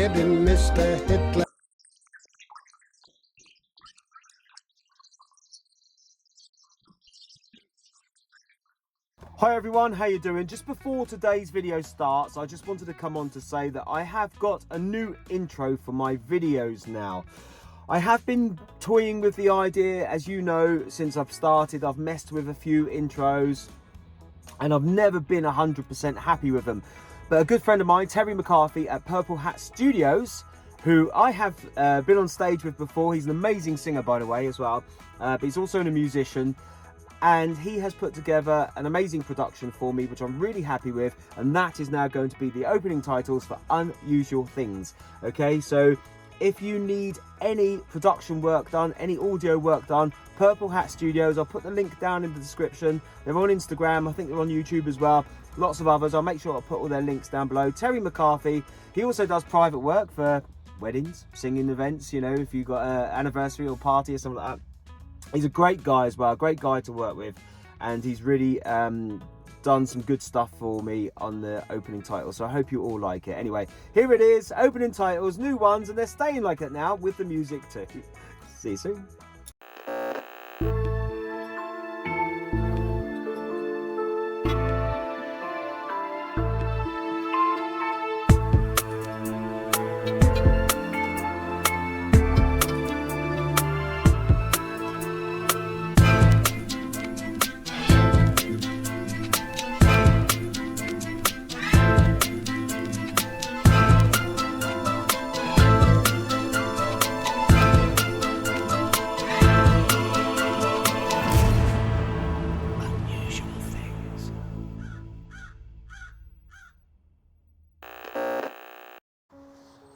head in Mr. Hitler. Hi everyone, how you doing? Just before today's video starts, I just wanted to come on to say that I have got a new intro for my videos now. I have been toying with the idea, as you know, since I've started. I've messed with a few intros and I've never been 100% happy with them. But a good friend of mine, Terry McCarthy at Purple Hat Studios, who I have been on stage with before. He's an amazing singer, by the way, as well. But he's also a musician. And he has put together an amazing production for me, which I'm really happy with. And that is now going to be the opening titles for Unusual Things. Okay, so if you need any production work done, any audio work done, Purple Hat Studios, I'll put the link down in the description. They're on Instagram, I think they're on YouTube as well. Lots of others, I'll make sure I'll put all their links down below. Terry McCarthy, he also does private work for weddings, singing events, you know, if you've got an anniversary or party or something like that. He's a great guy as well, great guy to work with, and he's really done some good stuff for me on the opening title, so I hope you all like it. Anyway, here it is, opening titles, new ones, and they're staying like that now with the music too. See you soon.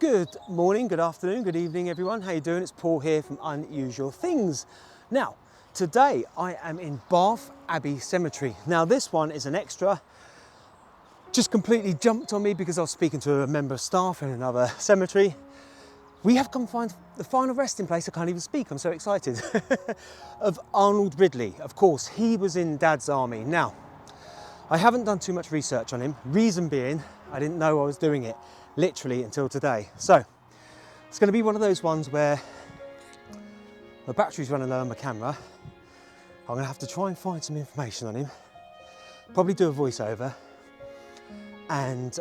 Good morning, good afternoon, good evening everyone. How you doing? It's Paul here from Unusual Things. Now, today I am in Bath Abbey Cemetery. Now this one is an extra. Just completely jumped on me because I was speaking to a member of staff in another cemetery. We have come find the final resting place, I can't even speak, I'm so excited, of Arnold Ridley. Of course, he was in Dad's army. Now, I haven't done too much research on him. Reason being, I didn't know I was doing it literally until today. So it's going to be one of those ones where my battery's running low on my camera. I'm going to have to try and find some information on him, probably do a voiceover and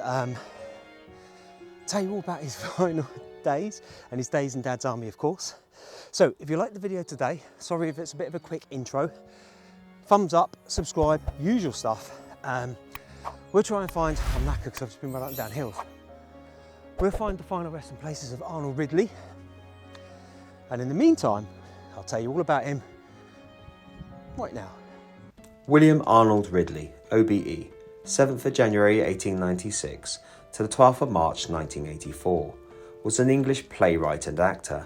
tell you all about his final days and his days in Dad's army, of course. So if you like the video today, sorry if it's a bit of a quick intro, thumbs up, subscribe, usual stuff. We'll try and find, I'm knackered because I've just been running up and down hills. We'll find the final resting places of Arnold Ridley. And in the meantime, I'll tell you all about him right now. William Arnold Ridley, OBE, 7th of January 1896 to the 12th of March 1984, was an English playwright and actor.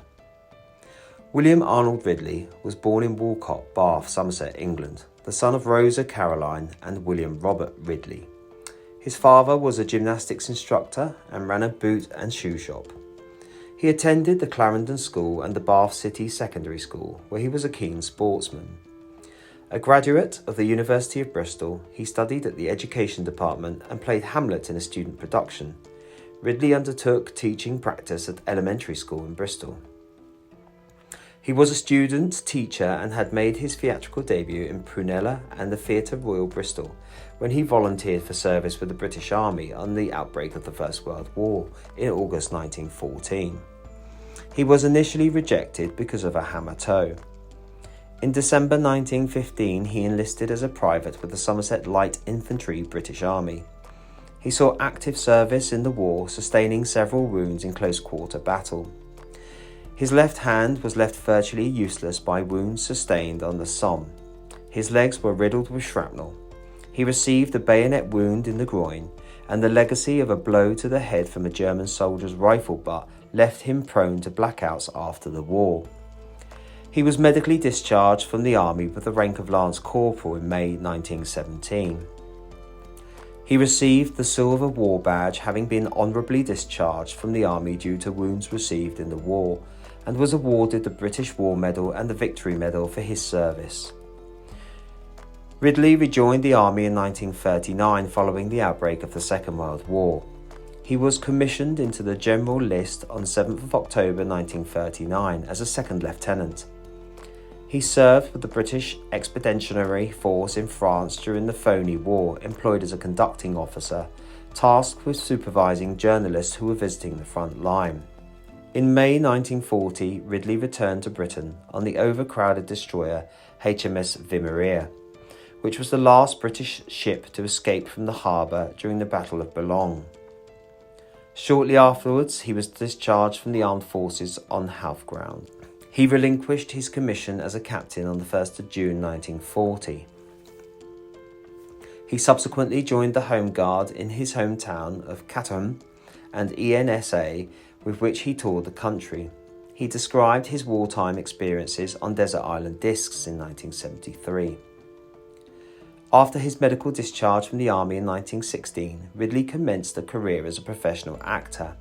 William Arnold Ridley was born in Walcott, Bath, Somerset, England, the son of Rosa Caroline and William Robert Ridley. His father was a gymnastics instructor and ran a boot and shoe shop. He attended the Clarendon School and the Bath City Secondary School, where he was a keen sportsman. A graduate of the University of Bristol, he studied at the Education Department and played Hamlet in a student production. Ridley undertook teaching practice at elementary school in Bristol. He was a student, teacher and had made his theatrical debut in Prunella and the Theatre Royal Bristol when he volunteered for service with the British Army on the outbreak of the First World War in August 1914. He was initially rejected because of a hammer toe. In December 1915, he enlisted as a private with the Somerset Light Infantry British Army. He saw active service in the war, sustaining several wounds in close quarter battle. His left hand was left virtually useless by wounds sustained on the Somme. His legs were riddled with shrapnel. He received a bayonet wound in the groin, and the legacy of a blow to the head from a German soldier's rifle butt left him prone to blackouts after the war. He was medically discharged from the army with the rank of Lance Corporal in May 1917. He received the Silver War Badge, having been honourably discharged from the army due to wounds received in the war, and was awarded the British War Medal and the Victory Medal for his service. Ridley rejoined the army in 1939 following the outbreak of the Second World War. He was commissioned into the General List on 7th of October 1939 as a second lieutenant. He served with the British Expeditionary Force in France during the Phoney War, employed as a conducting officer, tasked with supervising journalists who were visiting the front line. In May 1940, Ridley returned to Britain on the overcrowded destroyer HMS Vimeria, which was the last British ship to escape from the harbour during the Battle of Boulogne. Shortly afterwards, he was discharged from the armed forces on health grounds. He relinquished his commission as a captain on the 1st of June 1940. He subsequently joined the Home Guard in his hometown of Chatham and ENSA, with which he toured the country. He described his wartime experiences on desert island discs in 1973. After his medical discharge from the army in 1916, Ridley commenced a career as a professional actor.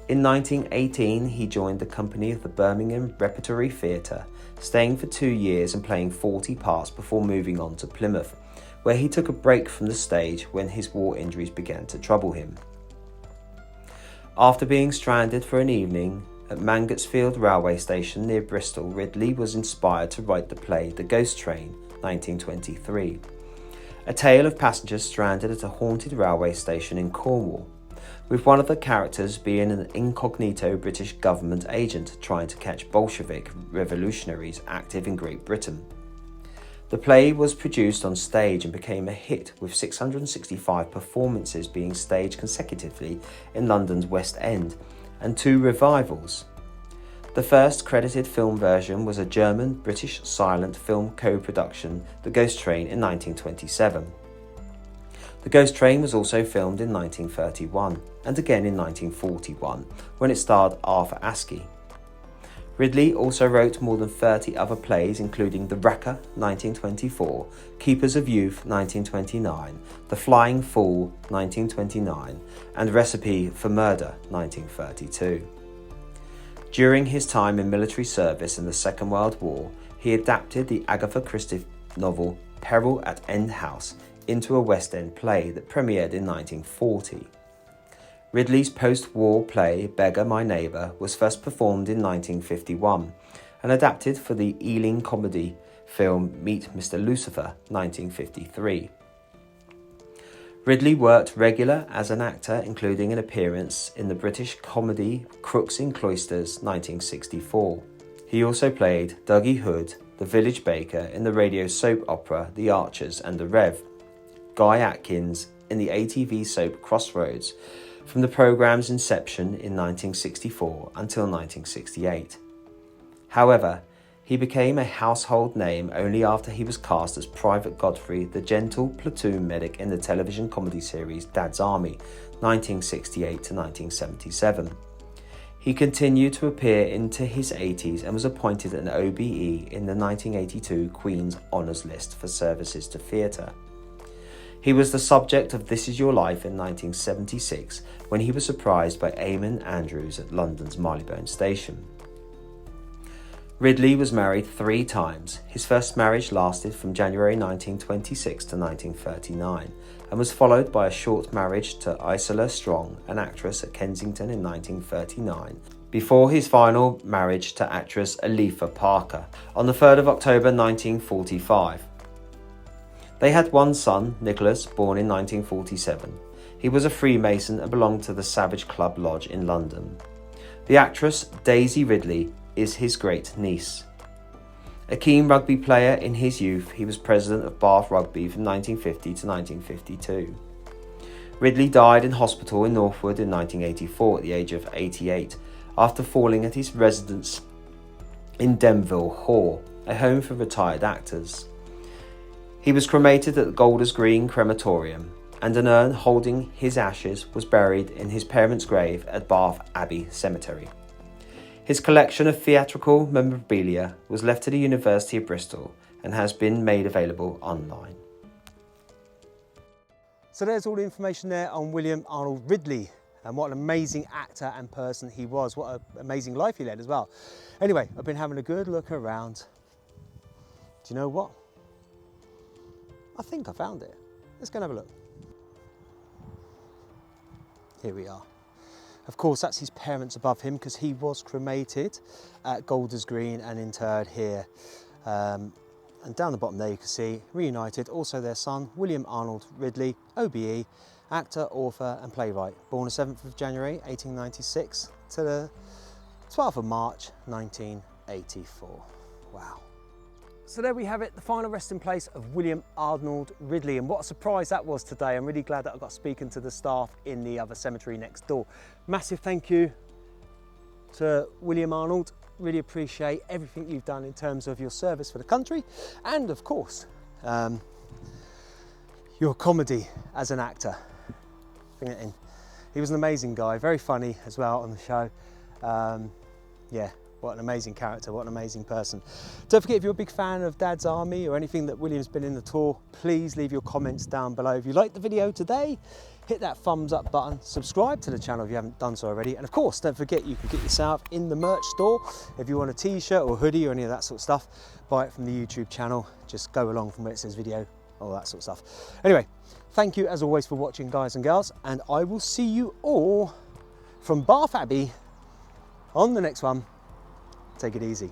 In 1918, he joined the company of the Birmingham Repertory Theatre, staying for 2 years and playing 40 parts before moving on to Plymouth, where he took a break from the stage when his war injuries began to trouble him. After being stranded for an evening at Mangotsfield railway station near Bristol, Ridley was inspired to write the play The Ghost Train, 1923. A tale of passengers stranded at a haunted railway station in Cornwall, with one of the characters being an incognito British government agent trying to catch Bolshevik revolutionaries active in Great Britain. The play was produced on stage and became a hit, with 665 performances being staged consecutively in London's West End and 2 revivals. The first credited film version was a German-British silent film co-production, The Ghost Train, in 1927. The Ghost Train was also filmed in 1931 and again in 1941, when it starred Arthur Askey. Ridley also wrote more than 30 other plays, including The Wrecker, 1924, Keepers of Youth, 1929, The Flying Fool, 1929, and Recipe for Murder, 1932. During his time in military service in the Second World War, he adapted the Agatha Christie novel Peril at End House into a West End play that premiered in 1940. Ridley's post-war play Beggar My Neighbour was first performed in 1951 and adapted for the Ealing comedy film Meet Mr. Lucifer, 1953. Ridley worked regular as an actor, including an appearance in the British comedy Crooks in Cloisters, 1964. He also played Dougie Hood, the village baker, in the radio soap opera The Archers and the Rev, Guy Atkins in the ATV soap Crossroads, from the programme's inception in 1964 until 1968. However, he became a household name only after he was cast as Private Godfrey, the gentle platoon medic in the television comedy series Dad's Army, 1968 to 1977. He continued to appear into his 80s and was appointed an OBE in the 1982 Queen's Honours List for services to theatre. He was the subject of This Is Your Life in 1976 when he was surprised by Eamon Andrews at London's Marylebone Station. Ridley was married 3 times. His first marriage lasted from January 1926 to 1939 and was followed by a short marriage to Isola Strong, an actress at Kensington, in 1939, before his final marriage to actress Aletha Parker on the 3rd of October 1945. They had one son, Nicholas, born in 1947. He was a Freemason and belonged to the Savage Club Lodge in London. The actress Daisy Ridley is his great-niece. A keen rugby player in his youth, he was president of Bath Rugby from 1950 to 1952. Ridley died in hospital in Northwood in 1984 at the age of 88 after falling at his residence in Denville Hall, a home for retired actors. He was cremated at the Golders Green Crematorium, and an urn holding his ashes was buried in his parents' grave at Bath Abbey Cemetery. His collection of theatrical memorabilia was left to the University of Bristol and has been made available online. So there's all the information there on William Arnold Ridley, and what an amazing actor and person he was. What an amazing life he led as well. Anyway, I've been having a good look around. Do you know what? I think I found it. Let's go and have a look. Here we are. Of course, that's his parents above him because he was cremated at Golders Green and interred here. And down the bottom there you can see, reunited, also their son, William Arnold Ridley, OBE, actor, author and playwright, born the 7th of January 1896 to the 12th of March 1984. Wow. So there we have it, the final resting place of William Arnold Ridley, and what a surprise that was today. I'm really glad that I got speaking to the staff in the other cemetery next door. Massive thank you to William Arnold. Really appreciate everything you've done in terms of your service for the country and of course your comedy as an actor. Bring it in. He was an amazing guy, very funny as well on the show. Yeah, what an amazing character, what an amazing person. Don't forget, if you're a big fan of Dad's Army or anything that William's been in the tour, please leave your comments down below. If you liked the video today, hit that thumbs up button, subscribe to the channel if you haven't done so already, and of course don't forget you can get yourself in the merch store. If you want a t-shirt or hoodie or any of that sort of stuff, buy it from the YouTube channel, just go along from where it says video, all that sort of stuff. Anyway, thank you as always for watching, guys and girls, and I will see you all from Bath Abbey on the next one. Take it easy.